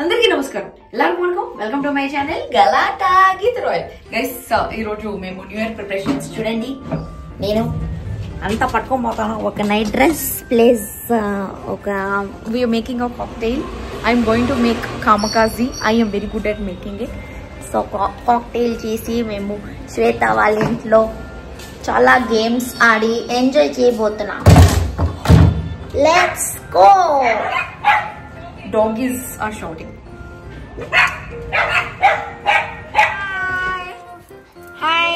అందరికీ నమస్కారం. ಎಲ್ಲರಿಗೂ welcome to my channel Galatta Geeth Royal. Guys ఈ రోజు మేము న్యూ ఇయర్ ప్రిపరేషన్స్ చూడండి. నేను అంతా పట్టుకోబోతాను. ఒక నైట్ డ్రెస్ ప్లస్ ఒక we are making a cocktail. I'm going to make kamikaze. I'm very good at making it. So cocktail చేసి మేము శ్వేత వాళ్ళ ఇంట్లో చాలా గేమ్స్ ఆడి ఎంజాయ్ చేయబోతున్నాం. Let's go. Doggies are shouting. Hi.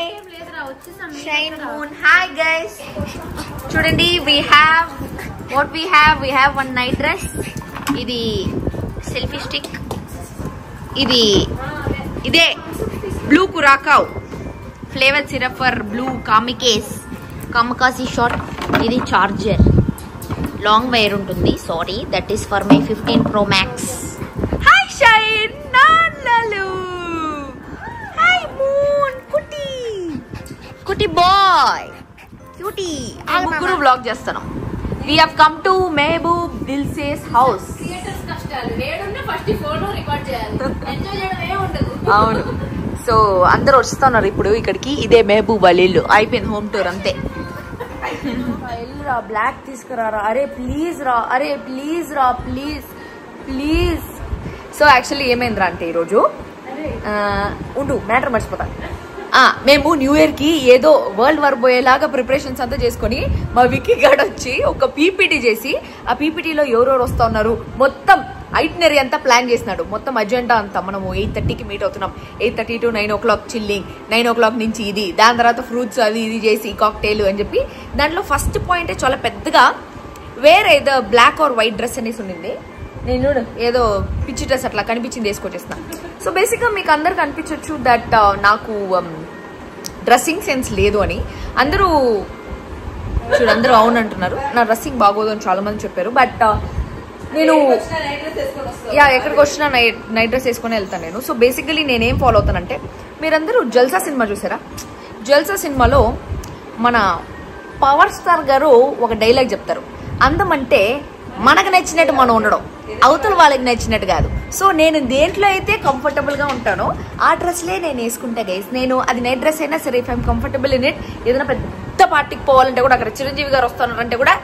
Shine moon. Hi guys. Chudandi, we have one night dress. Idi selfie stick. Ide blue curacao. Flavored syrup for blue kamikaze shot. Idi charger. Long wire untundi. Sorry, that is for my 15 Pro Max. Hi Shine, Nanalu. Hi Moon, Kuti boy, cutie. Muguru vlog chestunam. We have come to Mehboob Dilse's house. Theaters kashtalu. Vedunna first photo record cheyali. Enjoy cheyadame undadu. Avunu. So andaru vastunaru ippudu ikkadiki. Ide Mehboob వాళ్ళ ఇల్లు. అయిపోయింది home tour అంతే. Black తీసుకురారా. అరే please రా, అరే please రా, please please. So actually ఏమైందిరా అంటే ఈరోజు ఉండు మ్యాటర్ మర్చిపోతా. మేము న్యూ ఇయర్ కి ఏదో వరల్డ్ వార్ పోయేలాగా ప్రిపరేషన్స్ అంతా చేసుకుని మా విక్కీ గార్డ్ వచ్చి ఒక పీపీటీ చేసి ఆ పీపీటీలో ఎవరెవరు వస్తా ఉన్నారు మొత్తం ఐటినరీ అంతా ప్లాన్ చేసినాడు. మొత్తం అజెండా అంతా మనము 8:30కి మీట్ అవుతున్నాం. 8:30 to 9 o'clock చిల్లింగ్, 9 o'clock నుంచి ఇది, దాని తర్వాత ఫ్రూట్స్ అది ఇది చేసి కాక్టైల్ అని చెప్పి దాంట్లో ఫస్ట్ పాయింటే చాలా పెద్దగా వేరే ఏదో బ్లాక్ ఆర్ వైట్ డ్రెస్ అనేసి ఉండింది. నేను ఏదో పిచ్చి డ్రెస్ అట్లా కనిపించింది వేసుకొచ్చేసిన. సో బేసిక్గా మీకు అందరికి అనిపించవచ్చు దట్ నాకు డ్రెస్సింగ్ సెన్స్ లేదు అని. అందరూ అవును అంటున్నారు. నా డ్రెస్సింగ్ బాగోదు అని చాలా మంది చెప్పారు. బట్ నేను ఎక్కడికి వచ్చినా నైట్ డ్రెస్ వేసుకొని వెళ్తాను నేను. సో బేసికలీ నేనేం ఫాలో అవుతానంటే, మీరందరూ జల్సా సినిమా చూసారా? జల్సా సినిమాలో మన పవర్ స్టార్ గారు ఒక డైలాగ్ చెప్తారు, అందం అంటే మనకు నచ్చినట్టు మనం ఉండడం, అవతల వాళ్ళకి నచ్చినట్టు కాదు. సో నేను దేంట్లో అయితే కంఫర్టబుల్గా ఉంటానో ఆ డ్రెస్లే నేను వేసుకుంటా గైస్. నేను అది నైట్ డ్రెస్ అయినా సరే, if I'm comfortable in it. ఏదైనా పెద్ద పార్టీకి పోవాలంటే కూడా, అక్కడ చిరంజీవి గారు వస్తున్నారంటే కూడా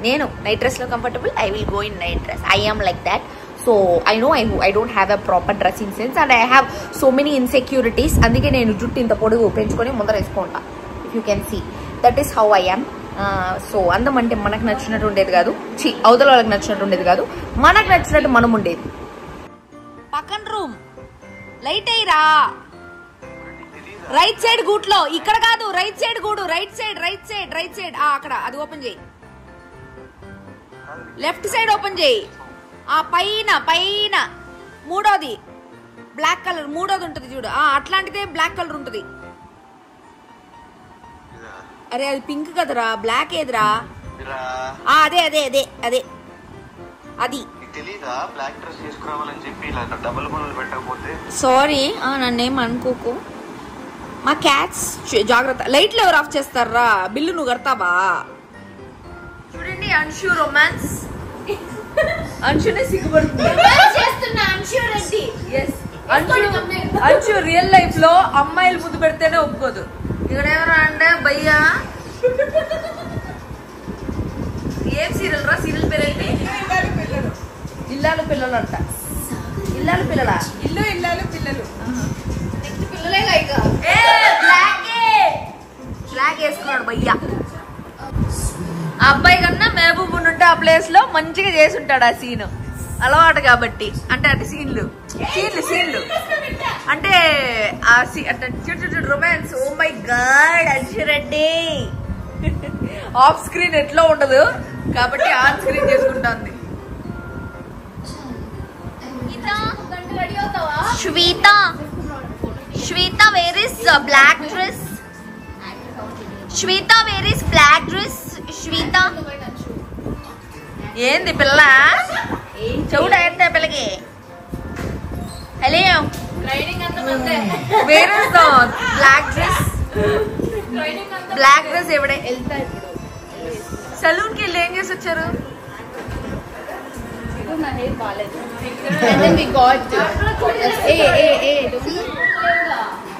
నేను నైట్ డ్రెస్లో comfortable. I will go in night dress. I am like that. So I know I don't have a proper dressing sense and I have so many insecurities. అందుకే నేను జుట్టు ఇంత పొడుగు పెంచుకొని ముందర వేసుకుంటా. If you can see that is how I am. So అందం అంటే మనకు నచ్చినట్టు ఉండేది కాదు, అవతల వాళ్ళకి నచ్చినట్టు ఉండేది కాదు, మనకు నచ్చినట్టు మనం ఉండేది. పక్కన రూమ్ లైట్ అయ్యిరా. రైట్ సైడ్ గూట్లో, ఇక్కడ కాదు, రైట్ సైడ్ గూడు, రైట్ సైడ్ అక్కడ అది ఓపెన్ చేయి. లెఫ్ట్ సైడ్ ఓపెన్ చేయి. ఆ పైన మూడోది బ్లాక్ కలర్, మూడోది ఉంటుంది చూడు, అట్లాంటిదే బ్లాక్ కలర్ ఉంటుంది. అరే అది పింక్ కదరా, బ్లాక్ ఏదిరా? అదే అదే అదే అదే అది. సారీ, నన్నేం అనుకోకు. మా క్యాట్స్ జాగ్రత్త. లైట్లు ఎవరు ఆఫ్ చేస్తారా? బిల్లు నువ్వు కడతావా? చూడండి Anshu romance. అంశునే సిగ్గుపడుతుంది. Anshu real life లో అమ్మాయిలు ముద్దు పెడితేనే ఒప్పుకోదు. ఇక్కడ ఎవరు అంటే భయ్యా ఏం సీరియల్ రా? సీరియల్ పేరేంటి? ఇల్లాలు పిల్లలు అంట. ఇల్లాలు పిల్లలా? ఇల్లాలు పిల్లలు. నెక్స్ట్ పిల్లలేగా ఇక. బ్లాక్ వేసుకున్నాడు భయ్యా. ఆ అబ్బాయి కన్నా మహబూబ్ ఉంటే ఆ ప్లేస్ లో మంచిగా చేసి ఉంటాడు. ఆ సీన్ అలవాటు కాబట్టి. అంటే అటు సీన్లు అంటే ఆ romance. Oh my God Anshu Reddy off screen ఎట్లా ఉండదు కాబట్టి ఆన్ స్క్రీన్ చేసుకుంటుంది. శ్వేత where is black dress? Shweta where is black dress? శ్వేత ఏంది పిల్ల చెవుడు అయితే పిల్లకి? Hello, where is the black dress? Black dress Yevade? Saloon కి వెళ్ళి ఏం చేసి వచ్చారు? because my hair baలేదు. And then we got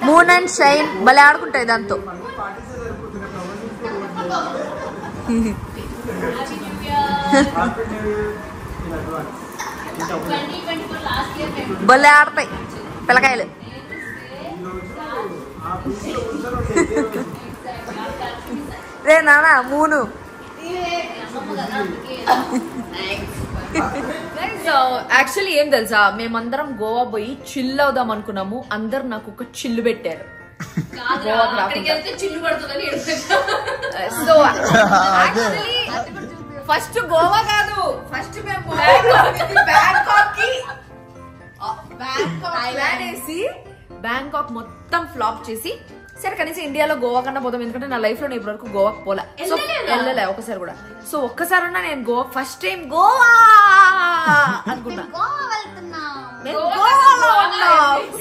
moon and shine భలే ఆడుకుంటాయి దాంతో. భలే ఆడతాయి పిల్లకాయలు. రే నానా మూను. యాక్చువల్లీ ఏం తెలుసా, మేమందరం గోవా పోయి చిల్ అవుదాం అనుకున్నాము. అందరు నాకు ఒక చిల్లు పెట్టారు. సో యాక్చువల్లీ ఫస్ట్ గోవా కాదు, ఫస్ట్ మేము బ్యాంకాక్ కి ప్లాన్ వేసి బ్యాంకాక్ మొత్తం ఫ్లాప్ చేసి, సరే కనీసం ఇండియాలో గోవా కన్నా పోదాం, ఎందుకంటే నా లైఫ్ లో నేను ఇప్పటి వరకు గోవాకి పోలే, వెళ్ళలే ఒకసారి కూడా. సో ఒక్కసారన్నా నేను గోవా ఫస్ట్ టైం గోవా అనుకున్నా.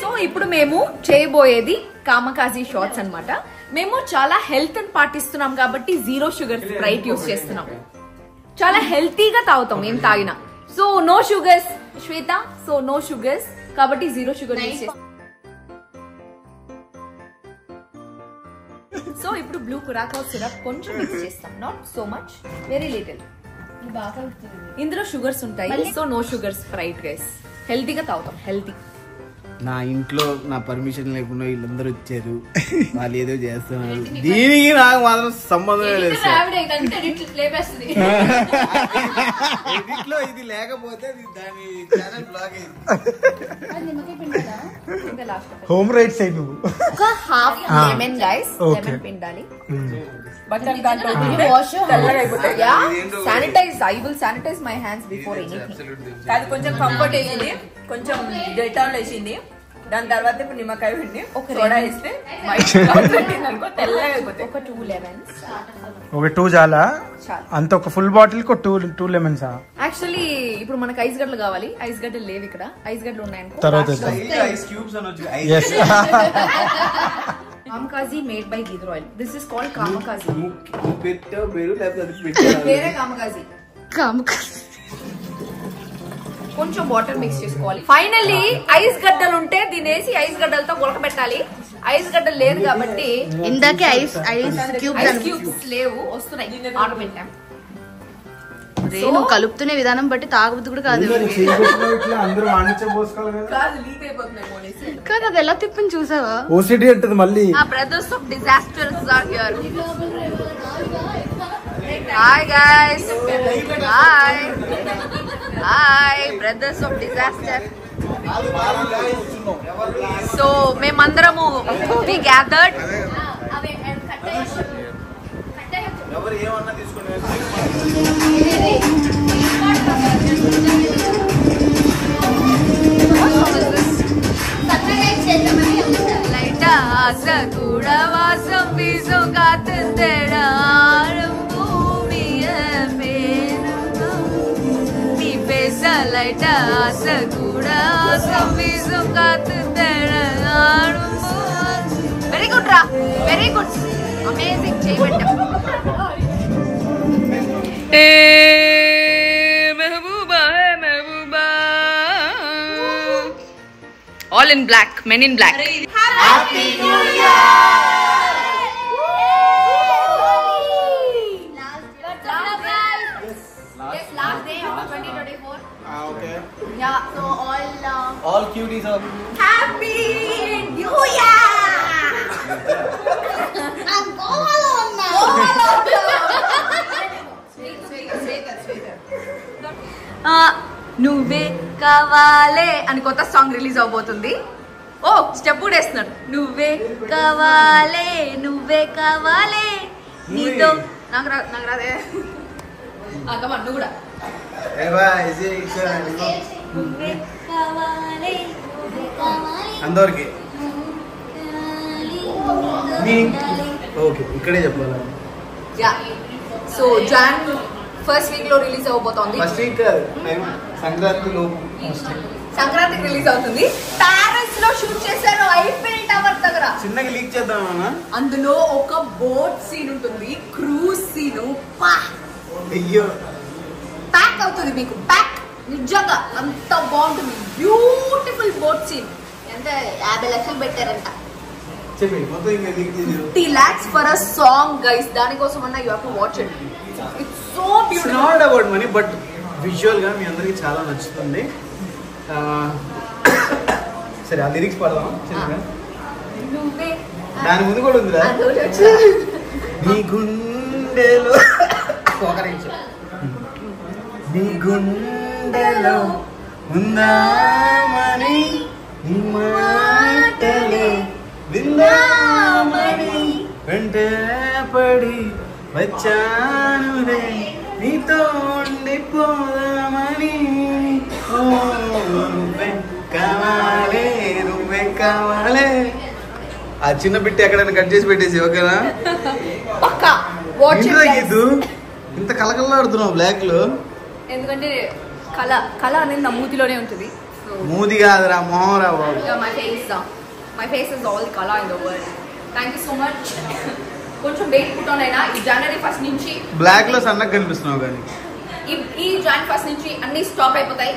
సో ఇప్పుడు మేము చేయబోయేది కామకాజీ షార్ట్స్ అన్నమాట. మేము చాలా హెల్త్ అని పాటిస్తున్నాం కాబట్టి 0 షుగర్ స్ప్రైట్ యూస్ చేస్తున్నాం. చాలా హెల్తీగా తాగుతాం ఏం తాగినా. So no sugars Shweta, so no sugars కాబట్టి 0 షుగర్ యూస్ చేస్తాం. సో ఇప్పుడు బ్లూ కురాకా సిరప్ కొంచెం మిక్స్ చేస్తాం, not so much, very little. ఇందులో షుగర్స్ ఉంటాయి. So no sugar Sprite guys, హెల్తీగా తాగుతాం. హెల్తీ. నా ఇంట్లో నా పర్మిషన్ లేకుండా వీళ్ళందరూ వచ్చారు, వాళ్ళు ఏదో చేస్తున్నారు, దీనికి నాకు మాత్రం సంబంధం లేదు. ఇది లేకపోతే దాని ఛానల్ బ్లాక్ అయింది. హోమ్ రైట్స్ అయి నువ్వు ఒక హాఫ్ లెమన్ గైస్, లెమన్ పిండాలి. Sanitize, I will sanitize my hands before anything. అది కొంచెం కంఫర్ట్ వేసింది, కొంచెం డెటాల్ వేసింది, దాని తర్వాత ఇప్పుడు నిమ్మకాయ పిండి ఒక సోడా వేస్తే తెల్లగా అయిపోతాయి. ఒక 2 లెమన్స్, ఒక 2 చాలా అంత, ఒక ఫుల్ బాటిల్ కు 2 లెమన్స్. యాక్చువల్లీ ఇప్పుడు మనకు ఐస్ గడ్డలు కావాలి, ఐస్ గడ్డలు లేవు ఇక్కడ. ఐస్ గడ్డలు ఉన్నాయనుకో తర్వాత కామకాజీ మేడ్ బై గీదర్ ఆయిల్. This is called kamikaze. వేరే కామకాజీ. కొంచెం వాటర్ మిక్స్ చేసుకోవాలి. ఫైనల్లీ ఐస్ గడ్డలు ఉంటే దీని వేసి ఐస్ గడ్డలతో ఉడకబెట్టాలి. ఐస్ గడ్డలు లేదు కాబట్టి ఇందాకే ఐస్ క్యూబ్స్ లేవు, వస్తున్నాయి, ఆర్డర్ పెట్టాం. నువ్వు కలుపుతున్న విధానం బట్టి తాగబుద్ది కూడా కాదు. కాదు అది ఎలా తిప్పని చూసావా? ఓసిడి అంటది మళ్ళీ. Brothers of disasters are here. Hi guys, hi hi brothers of disaster. So మేమందరము వి గ్యాదర్డ్. ఎవరు ఏమన్నా తీసుకుని లైటా ఆశ కూడా వాసం వీసు కాతుందేడారం భూమియ పేరు నీ పేస. లైటా ఆశ కూడా వాసం వీసు కాతుందేడారం. వెరీ గుడ్ రా, వెరీ గుడ్, అమేజింగ్ చేయబడ్డా. మెహబూబా మెహబూబా, all in black, men in black. Happy new year. Last day of 2024. Okay. Yeah, so all cuties are happy new year. I'm Goa uన్నా. నువ్వే కావాలే అని కొత్త సాంగ్ రిలీజ్ అవబోతుంది. ఓ స్టెప్ కూడా వేస్తున్నాడు. నువ్వే కావాలే, నువ్వే కావాలే నీతో. నాకు రాదే. కమా నువ్వు కూడా. నువ్వే కావాలే అందరికి ఓకే ఇక్కడే చెప్పాలి. సో జాన్ ఫస్ట్ వీక్ లో రిలీజ్ అవబోతోంది. ఫస్ట్ వీక్ సంక్రాంతికి రిలీజ్ అవుతుంది. ప్యారిస్ లో షూట్ చేశారు, ఐఫిల్ టవర్ దగ్గర. చిన్నగా లీక్ చేద్దామన్నా. అందులో ఒక బోట్ సీన్ ఉంటుంది, క్రూజ్ సీన్. అయ్యో ప్యాక్ అవుతుంది మీకు, ప్యాక్ నిజంగా అంత బాగుంటుంది. Beautiful boat scene. ఎంత 50 లక్షలు పెట్టారంట. 50 lakhs for a song, guys. దానికోసం అన్న you have to watch it. It's so beautiful. It's not about money, but visual గా మీ అందరికి చాలా నచ్చుతుంది. సరే ఆ లిరిక్స్ పాడదాం చిన్నగా. దాని ముందు కూడా ఉందిరా. నీ గుండెలో నీ గుండెలో ఉందామని నీ మాటలే విందామని వెంట పడి వచ్చానురే నీతో ఉండిపోదామని. నువ్వే కావాలే నువ్వే కావాలే. ఆ చిన్న బిట్టి ఎక్కడైనా కట్ చేసి పెట్టేసి ఓకేనా? పక్కా వాచ్ ఇట్. ఇంత కలకలాడుతున్నావు బ్లాక్ లో. ఎందుకంటే కళ అనేది నా మూతిలోనే ఉంటుంది. మూది కాదురా మొహరా బాబు. My face is all the colour in the world. Thank you so much. కొంచెం వెయిట్ పుట్ ఆన్ అయినా ఈ జనవరి 1 నుంచి బ్లాక్ లో సన్నగా కనిపిస్తున్నావు కానీ ఈ Jan 1 నుంచి అన్ని స్టాప్ అయిపోతాయి.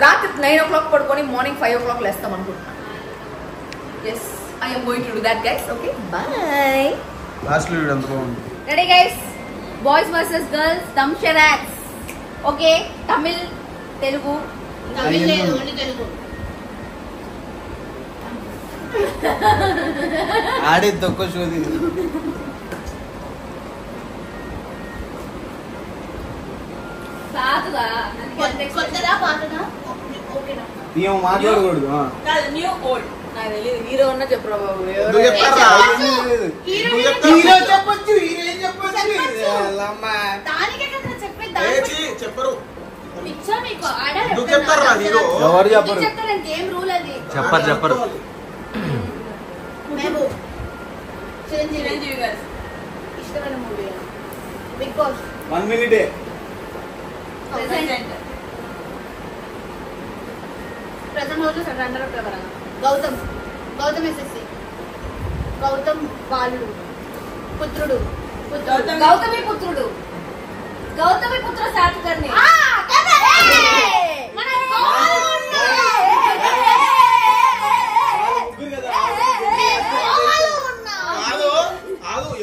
రాత్రి 9 o'clock పడుకొని మార్నింగ్ 5 o'clock లేస్తాం అనుకుంటున్నాను. Yes I am going to do that, guys. Okay, bye. Last లో వీడు అంత బాగుంది. Ready, guys? Boys versus girls, Tamsharaks. Okay, Tamil, Telugu. Tamil లేదు, ఓన్లీ తెలుగు. ఆడే తక్కువ షోది. కాదుగా కొత్తదా పాతదా? ఓకేనా? ఏమో మాట్లాడకూడదు. న్యూ ఓల్డ్ నాకు తెలియదు. హీరో ఉన్న చెప్పరా బాబు. ఎందుకు చెప్తారా? హీరో చెప్పొచ్చు, హీరోయిన్ చెప్పొచ్చు. దానికే కదా చెప్పేది. చెప్పరు. పిచ్చా మీకు ఆడ ఎందుకు చెప్తారా హీరో? ఎవరు చెప్పరు? చెప్తారు గేమ్ రూల్ అది. చెప్పరు. మేము చిరంజీవి గారు ఇష్టమైన movie Bigg Boss. 1 minute. Present రోజు రన్నర్ అప్ ఎవరన్నా? గౌతమ్ ఎస్ఎస్సి, గౌతమ్ బాలుడు, పుత్రుడు, గౌతమి పుత్రుడు, గౌతమి పుత్ర శాతకర్ణి.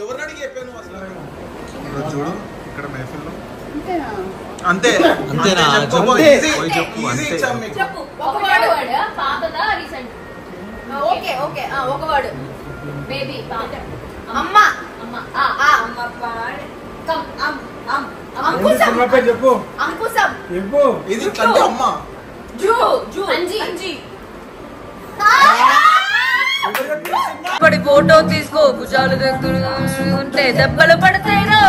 ఎవరిని అడిగి చెప్పాను అసలు? చూడు ఇక్కడ మెహఫిల్లో అంతే. అంతేనా? చెప్పు ఒక వర్డ్. పాతదా రీసెంట్? ఓకే ఒక వర్డ్. బేబీ, అమ్మ, అంకుశం, చెప్పు అంకుశం, చెప్పు. ఇది అంటే అమ్మ. అంజి. ఫోటో తీసుకో. భుజాలు ఉంటే దెబ్బలు పడతాయిరో.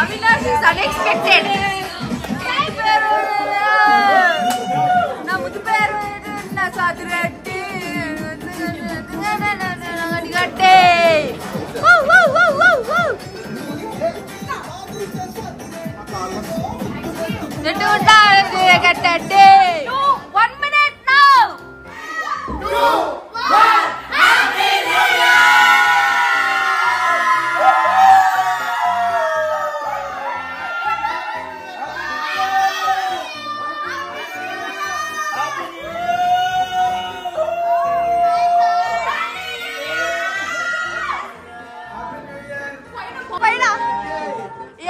Avinash is unexpected. Na mudu peru na sadretti gatte. Woo. Nettu unda gatte. 1 minute now. 2, 1. Happy New Year.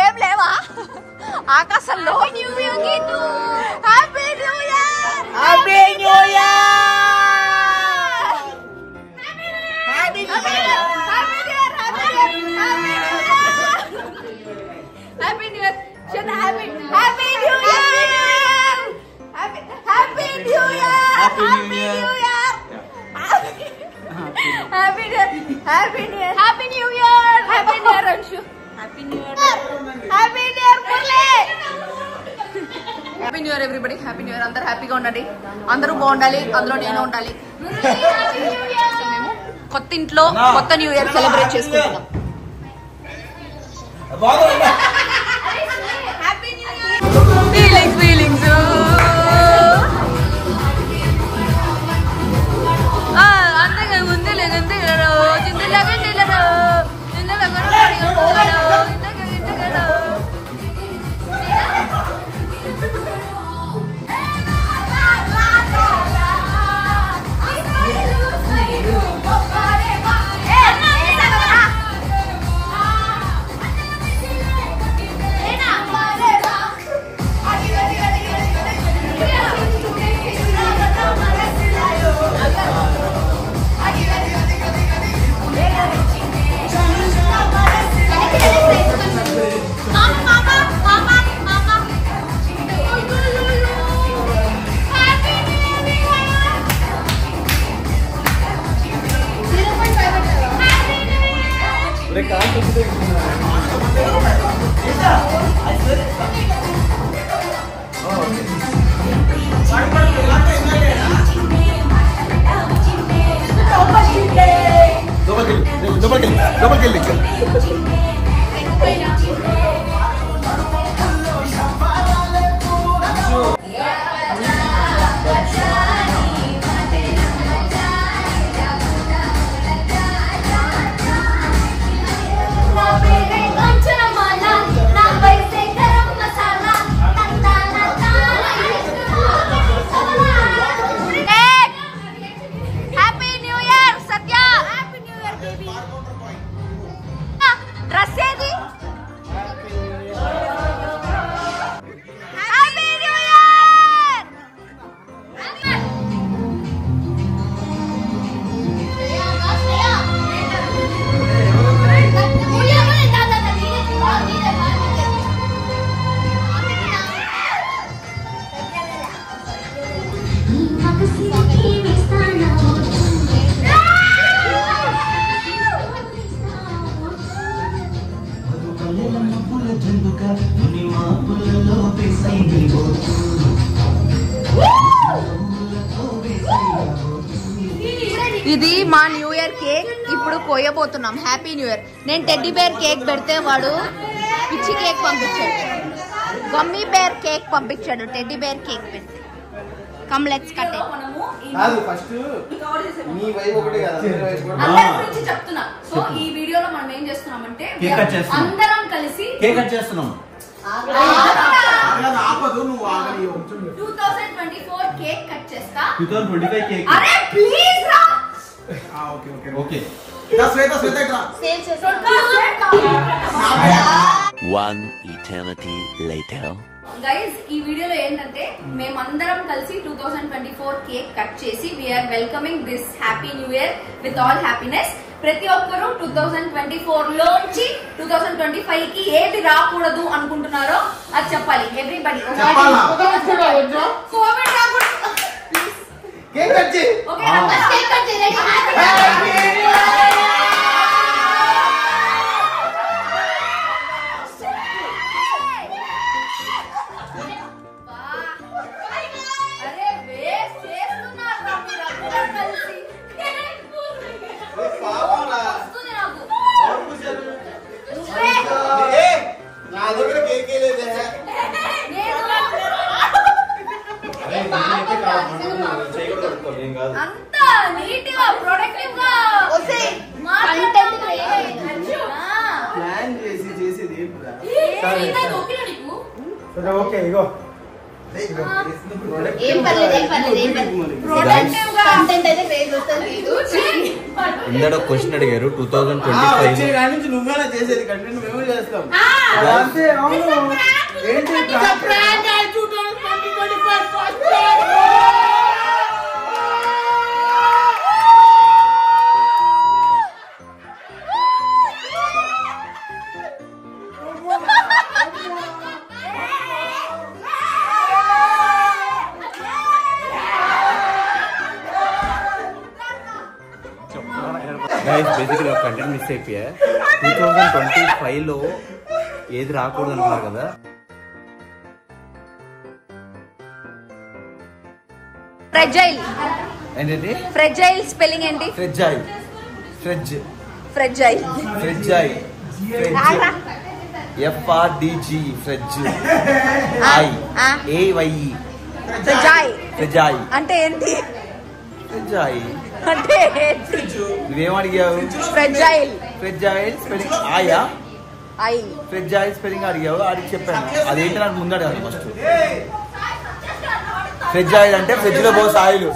ఏం లేవా ఆకాశంలో? Happy new year. Happy new year everybody, happy new year. అందరూ హ్యాపీగా ఉండండి, అందరూ బాగుండాలి, అందులో నేను ఉండాలి. మేము కొత్త ఇంట్లో కొత్త న్యూ ఇయర్ సెలబ్రేట్ చేసుకుంటున్నాం. ఫీలింగ్స్ అంతే ముందే లేదంతే ఇది మా న్యూ ఇయర్ కేక్ ఇప్పుడు కోయబోతున్నాం. Happy new year. నేను టెడ్డీ బేర్ కేక్ పెడితే వాడు పిచ్చి కేక్ పంపించాడు, గమ్మీ బేర్ కేక్ పంపించాడు. టెడ్డీ బేర్ కేక్ పెడితే కమ్ లెట్స్ కట్ ఇట్. చెప్తున్నా. సో ఈ వీడియోలో మనం ఏం చేస్తున్నామంటే అందరం కలిసి కేక్ కట్ చేస్తున్నాం. 2024 కేక్ కట్ చేస్తా. 2025 కేక్. అరే ప్లీజ్ రా. Okay okay okay. One eternity later. Guys ఈ వీడియోలో ఏంటంటే మేమందరం కలిసి 2024 కేక్ కట్ చేసి we are welcoming this happy new year with all happiness. ప్రతి ఒక్కరు 2024 లోంచి 2025 కి ఏది రాకూడదు అనుకుంటున్నారో అది చెప్పాలి. ఎవ్రీబడి కోవిడ్ రాకూడదు. కేక్ కట్ చేయి. ఓకే కేక్ కట్ చేయి. అంత నీట్ గా ప్రొడక్టివ్ గా ప్లాన్ చేసి చేసేది ఓకే ఇగో ఇందాక క్వశ్చన్ అడిగారు 2025 నుంచి నువ్వేనా చేసేది కంటెంట్ మేము చేస్తాం. అంతే అవును. ఏంటి బేసిక్లీ ఒక కంటెంట్ మిస్ అయిపోయా. 2025 లో ఏది రాకూడదు అనుకున్నారు కదా, ఫ్రెజైల్ ఏంటంటే ఫ్రెజైల్ స్పెల్లింగ్ ఏంటి? ఫ్రెజైల్ ఫ్రెజ్ ఫ్రెజైల్ ఫ్రెజైల్ FRDG ఫ్రెజ్ AYE ఫ్రెజైల్ ఫ్రెజైల్ అంటే ఏంటి? ఫ్రెజైల్ అంటే ఏంటి? నువ్వేం అడిగావు? ఫ్రెజైల్ ఫ్రెజైల్ స్పెల్లింగ్ ఆయా ఐ ఫ్రెజైల్ స్పెల్లింగ్ అడిగావు, అడిగి చెప్పాను. అదేంటి నాకు ముందు అడగాలి ఫస్ట్. ఫ్రెజైల్ అంటే ఫ్రిడ్జ్ లో పోసి ఆయిల్.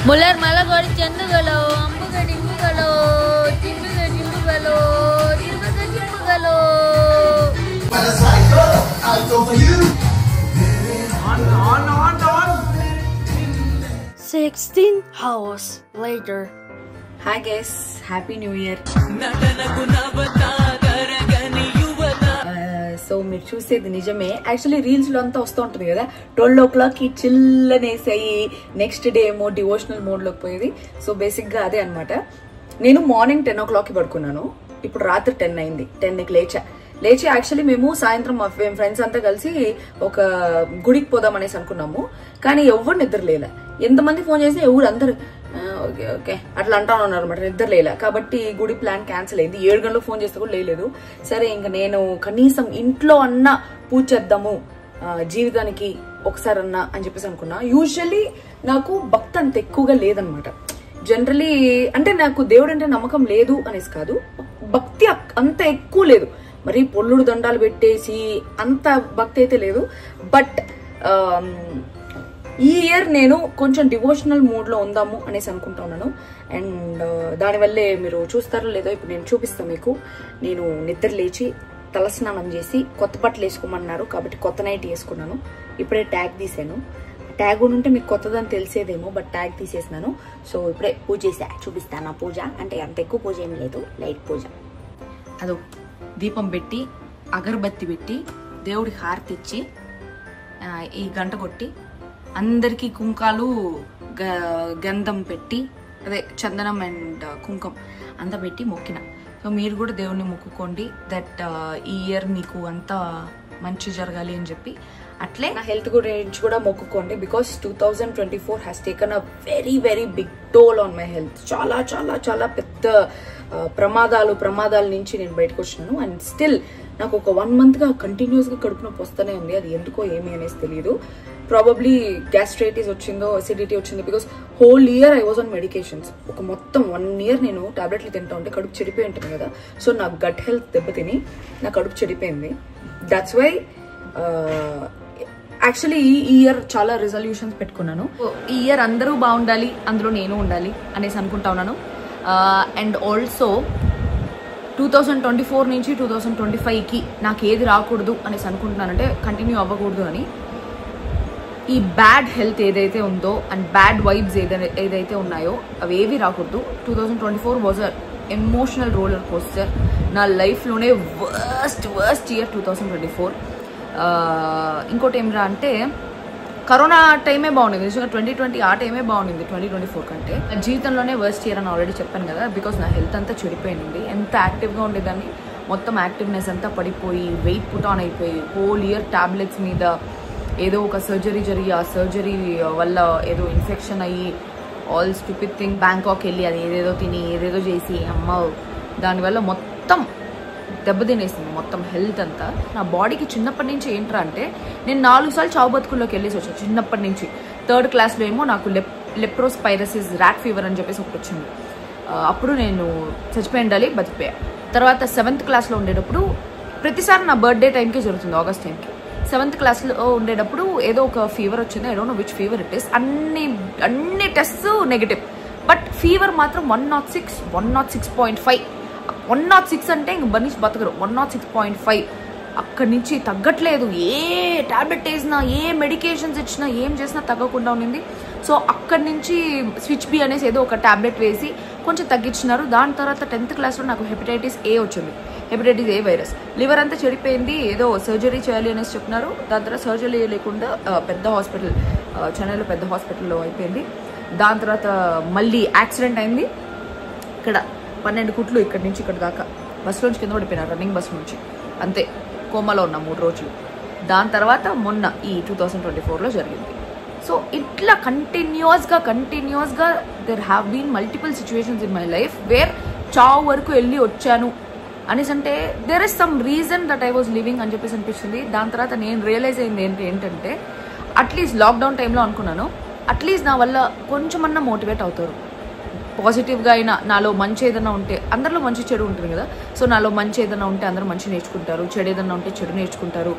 ಮುಲ್ಲರ್ ಮಲಗೋಡಿ ಚೆಂದುಗಳು ಅಂಬುಗ ಡಿಂಬುಗಳು ಚಿಂಬುಗ ಡಿಂಬುಗಳು ಚಿಂಬುಗ ಚಿಂಬುಗಳು 16 hours later. Hi guys, happy new year. So మీరు చూసేది నిజమే. యాక్చువల్లీ రీల్స్ లో అంతా వస్తూ ఉంటుంది కదా, 12 o'clock కి చిల్లనేసాయి, నెక్స్ట్ డే ఏమో డివోషనల్ మోడ్ లోకి పోయేది. సో బేసిక్ గా అదే అనమాట. నేను మార్నింగ్ 10 o'clock కి పడుకున్నాను, ఇప్పుడు రాత్రి 10 అయింది. 10కి లేచి యాక్చువల్లీ మేము సాయంత్రం మేము ఫ్రెండ్స్ అంతా కలిసి ఒక గుడికి పోదాం అనేసి అనుకున్నాము. కానీ ఎవరు నిద్ర లేలా. ఎంతమంది ఫోన్ చేసి ఎవరు అందరు ఓకే ఓకే అట్లా అంటా ఉన్నారు అనమాట, నిద్ర లేలా. కాబట్టి గుడి ప్లాన్ క్యాన్సిల్ అయింది. 7 గంటలకు ఫోన్ చేస్తే కూడా లేదు. సరే ఇంకా నేను కనీసం ఇంట్లో అన్నా పూజ చేద్దాము జీవితానికి ఒకసారి అన్నా అని చెప్పేసి అనుకున్నా. యూజువల్లీ నాకు భక్తి అంత ఎక్కువగా లేదనమాట. జనరలీ అంటే నాకు దేవుడు అంటే నమ్మకం లేదు అనేసి కాదు, భక్తి అంత ఎక్కువ లేదు. మరి పొల్లుడు దండాలు పెట్టేసి అంత భక్తి అయితే లేదు. బట్ ఈ ఇయర్ నేను కొంచెం డివోషనల్ మోడ్ లో ఉందాము అనేసి అనుకుంటా ఉన్నాను. అండ్ దానివల్లే మీరు చూస్తారో లేదో ఇప్పుడు నేను చూపిస్తాను మీకు. నేను నిద్ర లేచి తలస్నానం చేసి కొత్త బట్టలు వేసుకోమన్నారు కాబట్టి కొత్త నైట్ వేసుకున్నాను. ఇప్పుడే ట్యాగ్ తీసాను. ట్యాగ్ ఉంటే మీకు కొత్తదని తెలిసేదేమో, బట్ ట్యాగ్ తీసేసినాను. సో ఇప్పుడే పూజ చేసా, చూపిస్తాను. పూజ అంటే అంత ఎక్కువ పూజ ఏం లేదు, లైట్ పూజ. అదో దీపం పెట్టి అగరబత్తి పెట్టి దేవుడికి హారతి ఇచ్చి ఈ గంట కొట్టి అందరికీ కుంకాలు గంధం పెట్టి అదే చందనం అండ్ కుంకం అంతా పెట్టి మొక్కిన. సో మీరు కూడా దేవుణ్ణి మొక్కుకోండి దట్ ఈ ఇయర్ మీకు అంతా మంచి జరగాలి అని చెప్పి. అట్లే నా హెల్త్ గురించి కూడా మొక్కుకోండి. Because 2024 has taken a very very big toll on my health. చాలా చాలా చాలా పెద్ద ప్రమాదాల నుంచి నేను బయటకు వచ్చినాను. అండ్ స్టిల్ నాకు ఒక 1 month గా కంటిన్యూస్ గా కడుపు నొప్పి వస్తూనే ఉంది. అది ఎందుకో ఏమి అనేసి తెలియదు. ప్రాబబ్లీ గ్యాస్ట్రైటిస్ వచ్చిందో, అసిడిటీ వచ్చిందో. Because whole year I was on medications. ఒక మొత్తం 1 year నేను టాబ్లెట్లు తింటా ఉంటే కడుపు చెడిపోయి ఉంటుంది కదా. సో నా గట్ హెల్త్ దెబ్బతిని నా కడుపు చెడిపోయింది. దట్స్ వై యాక్చువల్లీ ఈ ఇయర్ చాలా రిజల్యూషన్స్ పెట్టుకున్నాను. ఈ ఇయర్ అందరూ బాగుండాలి, అందులో నేను ఉండాలి అనేసి అనుకుంటా ఉన్నాను. అండ్ ఆల్సో 2024 నుంచి 2025కి నాకు ఏది రాకూడదు అనేసి అనుకుంటున్నానంటే కంటిన్యూ అవ్వకూడదు అని. ఈ బ్యాడ్ హెల్త్ ఏదైతే ఉందో అండ్ బ్యాడ్ వైబ్స్ ఏదైతే ఉన్నాయో అవి ఏవి రాకూడదు. 2024 was a emotional roller coaster. నా లైఫ్లోనే వర్స్ట్ ఇయర్ 2024. ఇంకోటి ఏమిరా అంటే కరోనా టైమే బాగుంది నిజంగా. 2020 ఆ టైమే బాగుంది 2024 కంటే. జీవితంలోనే వర్స్ట్ ఇయర్ అని ఆల్రెడీ చెప్పాను కదా, బికాస్ నా హెల్త్ అంతా చెడిపోయింది. ఎంత యాక్టివ్గా ఉండేదాన్ని మొత్తం యాక్టివ్నెస్ అంతా పడిపోయి వెయిట్ పుట్ ఆన్ అయిపోయి హోల్ ఇయర్ టాబ్లెట్స్ మీద, ఏదో ఒక సర్జరీ జరిగి ఆ సర్జరీ వల్ల ఏదో ఇన్ఫెక్షన్ అయ్యి ఆల్ స్టూపిడ్ థింగ్, బ్యాంకాక్ వెళ్ళి అది ఏదేదో తిని ఏదేదో చేసి అమ్మ దానివల్ల మొత్తం దెబ్బతినేసింది మొత్తం హెల్త్ అంతా. నా బాడీకి చిన్నప్పటి నుంచి ఏంట్రా అంటే, నేను 4 సార్లు చావు బతుకుల్లోకి వెళ్ళేసి వచ్చాను చిన్నప్పటి నుంచి. 3rd క్లాస్లో ఏమో నాకు లెప్రోస్పైరసిస్ ర్యాట్ ఫీవర్ అని చెప్పేసి ఒకటి వచ్చింది. అప్పుడు నేను చచ్చిపోయి ఉండాలి, బతికిపోయా. తర్వాత 7th క్లాస్లో ఉండేటప్పుడు ప్రతిసారి నా బర్త్డే టైంకి జరుగుతుంది, ఆగస్ట్ టైంకి. 7th క్లాస్లో ఉండేటప్పుడు ఏదో ఒక ఫీవర్ వచ్చింది, I don't know which fever it is. అన్ని టెస్ట్ నెగిటివ్, బట్ ఫీవర్ మాత్రం 106, 106.5. 106 అంటే ఇంక బనీష్ బతకరు. 106.5 అక్కడి నుంచి తగ్గట్లేదు. ఏ టాబ్లెట్ వేసినా, ఏ మెడికేషన్స్ ఇచ్చినా, ఏం చేసినా తగ్గకుండా ఉండింది. సో అక్కడి నుంచి స్విచ్ బి అనేసి ఏదో ఒక టాబ్లెట్ వేసి కొంచెం తగ్గించినారు. దాని తర్వాత 10th క్లాస్లో నాకు హెపటైటిస్ ఏ వచ్చింది, హెపటైటిస్ ఏ వైరస్. లివర్ అంతా చెడిపోయింది, ఏదో సర్జరీ చేయాలి అనేసి చెప్పినారు. దాని తర్వాత సర్జరీ లేకుండా పెద్ద హాస్పిటల్, చెన్నైలో పెద్ద హాస్పిటల్లో అయిపోయింది. దాని తర్వాత మళ్ళీ యాక్సిడెంట్ అయింది. ఇక్కడ 12 కుట్లు ఇక్కడి నుంచి ఇక్కడ దాకా బస్సులోంచి కింద పడిపోయినారు, రన్నింగ్ బస్ నుంచి. అంతే, కోమాలో ఉన్నా 3 రోజులు. దాని తర్వాత మొన్న ఈ 2024లో జరిగింది. సో ఇట్లా కంటిన్యూస్గా there have been multiple situations in my life where చావు వరకు వెళ్ళి వచ్చాను అనేసి. అంటే there is some reason that I was living అని చెప్పేసి అనిపించింది. దాని తర్వాత నేను రియలైజ్ అయింది ఏంటంటే, అట్లీస్ట్ లాక్డౌన్ టైంలో అనుకున్నాను, అట్లీస్ట్ నా వల్ల కొంచెమన్నా మోటివేట్ అవుతారు. పాజిటివ్గా అయినా నాలో మంచి ఏదైనా ఉంటే, అందరిలో మంచి చెడు ఉంటుంది కదా, సో నాలో మంచి ఏదైనా ఉంటే అందరూ మంచి నేర్చుకుంటారు, చెడు ఏదైనా ఉంటే చెడు నేర్చుకుంటారు,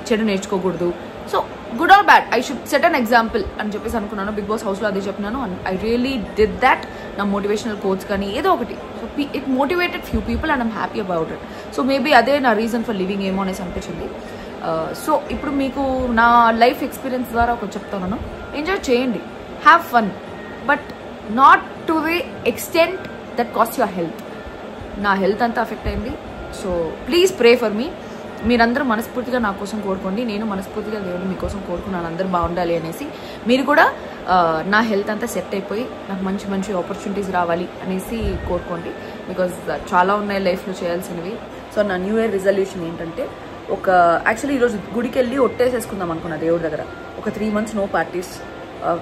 చెడు నేర్చుకోకూడదు. So good or bad I should set an example అని చెప్పేసి అనుకున్నాను. బిగ్ బాస్ హౌస్లో అదే చెప్పినాను. I really did that. నా మోటివేషనల్ కోచ్ కానీ ఏదో ఒకటి, so it motivated few people and I'm happy about it. So maybe అదే నా రీజన్ ఫర్ లివింగ్ ఏమో అనేసి అనిపించింది. సో ఇప్పుడు మీకు నా లైఫ్ ఎక్స్పీరియన్స్ ద్వారా ఒక చెప్తాను, ఎంజాయ్ చేయండి, have fun, but not to the extent that cost your health. నా హెల్త్ అంతా అఫెక్ట్ అయింది. So please pray for me. మీరందరూ మనస్ఫూర్తిగా నా కోసం కోరుకోండి, నేను మనస్ఫూర్తిగా దేవుడు మీకోసం కోరుకున్నాను అందరూ బాగుండాలి అనేసి. మీరు కూడా నా హెల్త్ అంతా సెట్ అయిపోయి నాకు మంచి మంచి ఆపర్చునిటీస్ రావాలి అనేసి కోరుకోండి. బికాజ్ చాలా ఉన్నాయి లైఫ్లో చేయాల్సినవి. సో నా న్యూ ఇయర్ రిజల్యూషన్ ఏంటంటే, యాక్చువల్లీ ఈరోజు గుడికి వెళ్ళి ఒట్టేసేసుకుందాం అనుకున్నా దేవుడి దగ్గర. ఒక 3 months నో పార్టీస్,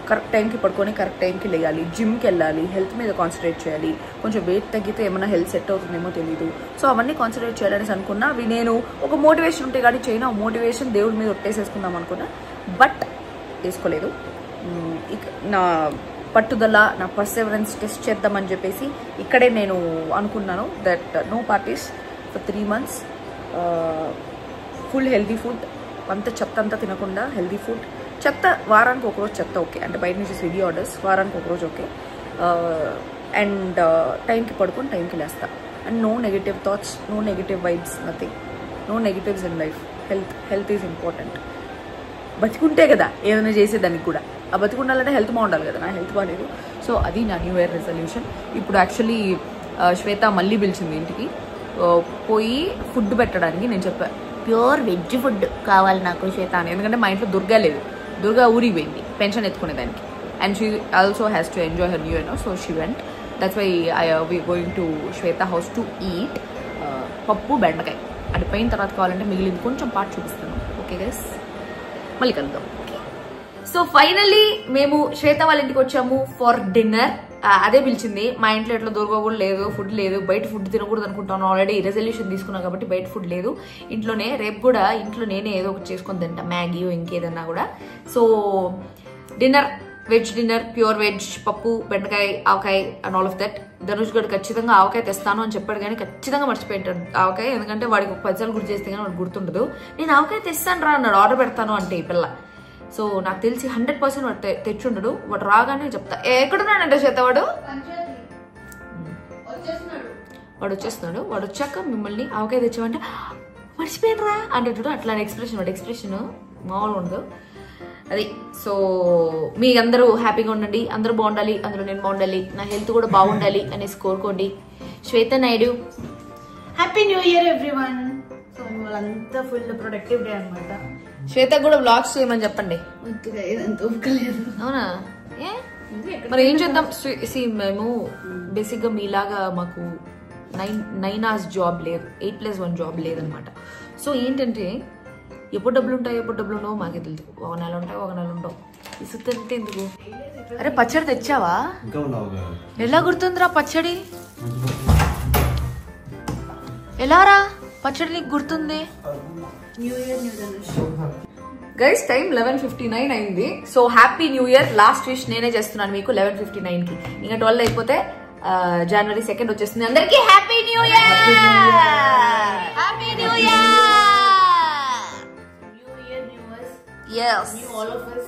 కరెక్ట్ టైంకి పడుకొని కరెక్ట్ టైంకి లేయాలి, జిమ్కి వెళ్ళాలి, హెల్త్ మీద కాన్సన్ట్రేట్ చేయాలి, కొంచెం వెయిట్ తగ్గితే ఏమైనా హెల్త్ సెట్ అవుతుందేమో తెలియదు. సో అవన్నీ కాన్సన్ట్రేట్ చేయాలనేసి అనుకున్నా. నేను ఒక మోటివేషన్ ఉంటే కానీ చైనా మోటివేషన్ దేవుడి మీద ఒట్టేసేసుకుందాం అనుకున్నా, బట్ వేసుకోలేదు. నా పట్టుదల, నా పర్సెవరెన్స్ టెస్ట్ చేద్దామని చెప్పేసి ఇక్కడే నేను అనుకున్నాను that no parties for 3 months, full healthy food, అంత చెత్త అంతా తినకుండా హెల్తీ ఫుడ్. చెత్త వారానికి ఒకరోజు చెత్త ఓకే, అంటే బయట నుంచి స్విగ్గీ ఆర్డర్స్ వారానికి ఒకరోజు ఓకే. అండ్ టైంకి పడుకొని టైంకి లేస్తా. And no negative thoughts, no negative vibes, nothing, no negatives in life. Health is important. బతికుంటే కదా ఏదైనా చేసేదానికి కూడా. ఆ బతికుండాలంటే హెల్త్ బాగుండాలి కదా, నా హెల్త్ బాగాలేదు. సో అది నా న్యూ ఇయర్ రెజల్యూషన్. ఇప్పుడు యాక్చువల్లీ శ్వేత మళ్ళీ పిలిచింది ఇంటికి, పోయి ఫుడ్ పెట్టడానికి. నేను చెప్పాను ప్యూర్ వెజ్ ఫుడ్ కావాలి నాకు శ్వేత అని, ఎందుకంటే మా ఇంట్లో దుర్గా లేదు, దుర్గా ఊరికి పోయింది పెన్షన్ ఎత్తుకునేదానికి. And she also has to enjoy her new year, so she went. That's why we going to Shweta house to eat pappu bendakaya. అది పోయిన తర్వాత కావాలంటే మిగిలింది కొంచెం పార్ట్ చూపిస్తాను. ఓకే గైస్, మళ్ళీ కలుద్దాం. సో ఫైనల్లీ మేము శ్వేత వాళ్ళ ఇంటికి వచ్చాము ఫర్ డిన్నర్. అదే పిలిచింది. మా ఇంట్లో ఎట్లా దుర్గా కూడా లేదు, ఫుడ్ లేదు, బయట ఫుడ్ తినకూడదు అనుకుంటాను. ఆల్రెడీ రెజల్యూషన్ తీసుకున్నాను కాబట్టి బయట ఫుడ్ లేదు. ఇంట్లోనే, రేపు కూడా ఇంట్లో నేనే ఏదో ఒకటి చేసుకొని తింటా, మ్యాగీ ఇంకేదన్నా కూడా. So dinner, veg dinner, pure veg, pappu bendakaya avakaya and all of that. Dhanush గడు ఖచ్చితంగా ఆవకాయ తెస్తాను అని చెప్పాడు, కానీ ఖచ్చితంగా మర్చిపోయింటాడు ఆవకాయ, ఎందుకంటే వాడికి 10 సార్లు గుర్తు చేస్తే కానీ వాడు గుర్తుండదు. నేను ఆవకాయ తెస్తాను రా అన్నాడు, ఆర్డర్ పెడతాను అంటే ఈ పిల్ల. సో నాకు తెలిసి 100% వాడు తెచ్చుండడు. వాడు రాగానే చెప్తా, ఎక్కడున్నాడంటే శ్వేత వాడు వచ్చేస్తున్నాడు. వాడు వచ్చాక మిమ్మల్ని ఆవకాయ తెచ్చామంటే మర్చిపోయినరా అంటే చూడు, అట్లా ఎక్స్ప్రెషన్, వాడు ఎక్స్ప్రెషన్ మామూలు ఉండదు అది. సో మీ అందరూ హ్యాపీగా ఉండండి, అందరూ బాగుండాలి, అందులో నేను బాగుండాలి, నా హెల్త్ కూడా బాగుండాలి అనేసి కోరుకోండి. Shweta Naidu, happy new year everyone. So వాళ్ళంతా ఫుల్ ప్రొడక్టివ్ డే అనమాట. శ్వేత కూడా వ్లాగ్స్ చేయమని చెప్పండి. అవునా? మరి ఏం చేద్దాం? మేము బేసిక్ గా మీలాగా మాకు 9 hours జాబ్ లేదు, 8+1 జాబ్ లేదనమాట. సో ఏంటంటే ఎప్పుడు డబ్బులు ఉంటాయి ఎప్పుడు డబ్బులు ఉండవు మాకే తెలుసు. ఒక నెల ఉంటాయి ఒక నెల ఉండవు. ఇసుకుంటే ఎందుకు? అరే పచ్చడి తెచ్చావా? ఎలా గుర్తుందిరా పచ్చడి? ఎలారా పచ్చడి నీకు గుర్తుంది? గైస్ టైం 11:59 అయింది. So happy new year. Last wish నేనే చేస్తున్నాను మీకు 11:59 కి. ఇంకా 12 అయిపోతే January 2nd వచ్చేస్తుంది. అందరికి happy new year. Happy new year. Yes. All of us.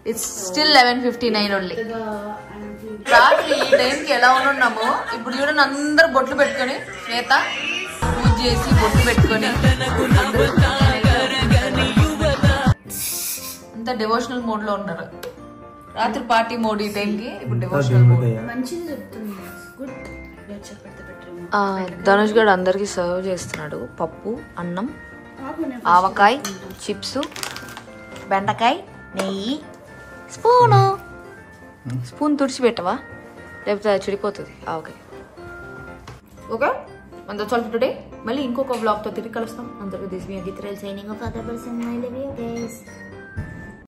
It's still 11:59 only. రాత్రి ఈ టైంకి ఎలా ఉన్నామో ఇప్పుడు చూడండి. అందరు బొట్లు పెట్టుకొని శ్వేత పూజ చేసి బొట్లు పెట్టుకొని అంతా డివోషనల్ మోడ్ లో ఉన్నారు. రాత్రి పార్టీ మోడ్ ఈ టైంకి, ఇప్పుడు డివోషనల్ మోడ్. ధనుష్ గడ్ అందరికి సర్వ్ చేస్తున్నాడు. పప్పు, అన్నం, ఆవకాయ, చిప్స్, బెండకాయ, నెయ్యి, స్పూన్ తుడిచిపెట్టవా లేకపోతే అది చెడిపోతుంది ఆవకాయ. ఓకే, అంత చాలు టుడే. మళ్ళీ ఇంకొక వ్లాగ్ తో తిరిగి కలుస్తాం. అందరికీ దిస్ మీ గీతరాల్ signing off. Other person my love you guys.